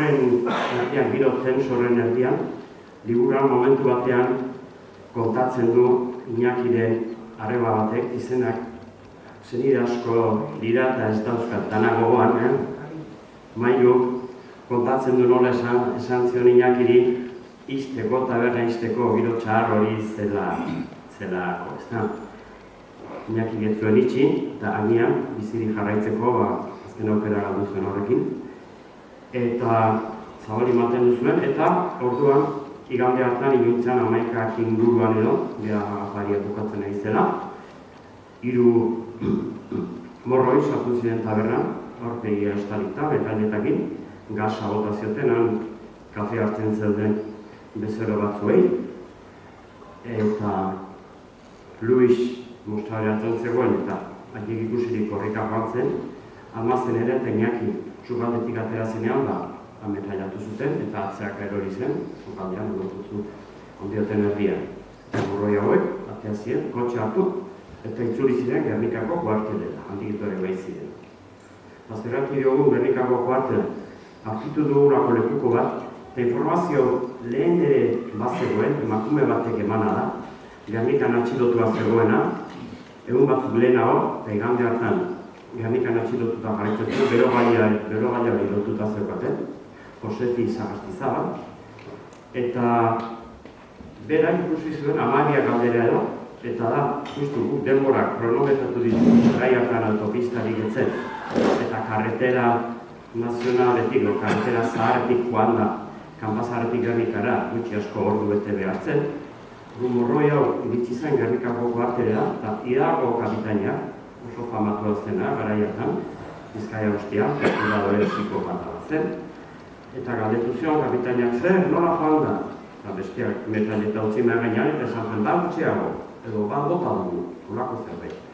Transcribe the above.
horren erdian, giro tenso horren erdian, liburuan momentu batean kontatzen du Iñakiren arreba batek izenak zenide asko dira eta ez dauzkat dana gogoan, Mailu kontatzen du nola esan zion Iñakiri izteko, taberna izteko giro txar hori zelako, ez da? Iñaki getzuen itxi, eta agian biziri jarraitzeko azken aukera galdu zuen horrekin. Eta zabali maten duzuen, eta orduan igande hartan iluntzean 11 inguruan edo, gea afaria bukatzen ari zela. 3 morroi sartu ziren tabernan, aurpegia estalita, betailetakin, gasa bota zioten, han kafe hartzen zeuden bezero batzuei. Eta Luis mostaratzen zegoen eta haiek ikusirik korrika joan zen, almazen ere eta Iñaki sukaldetik atera zenean ametrailatu zuten eta atzeak erori zen, sukaldean lotutzu ondioten herrian. Burroi hauek, atea ziren, kotxe hartu eta itzuli ziren Gernikako kuartelera, handik ere bai ziren. Zerratu diogu Gernikako kuartela, aurkitu dugulako lekuko bat, eta informazio lehen ere bazegoen, emakume batek emana da, Gernikan atxilotua zegoena, egun batzuk lehenago, eta igande hartan Gernikan atxilotuta jarraitzen bero gaiari lotuta zeukaten, Josefi Sagastizabal, eta bera ikusi zuen Amalia galdera edo, eta da, justu guk denborak kronometratu ditu gai hartan autopistarik etzen, eta karretera nazionaletik, karretera zaharretik joan da, kanpazarretik Gernikara, gutxi asko ordu bete behartzen, morroi hau iritsi zen Gernikako kuartelera, eta Idago kapitainak, oso famatua zena, garaiatan, Bizkaia guztia, kuradore psikopata bat zen, eta galdetu zion kapitainak zer, nola joan da? Eta besteak metraileta utzi mea gainean, eta esan zen, gutxiago, edo bota dugu, olako zerbait.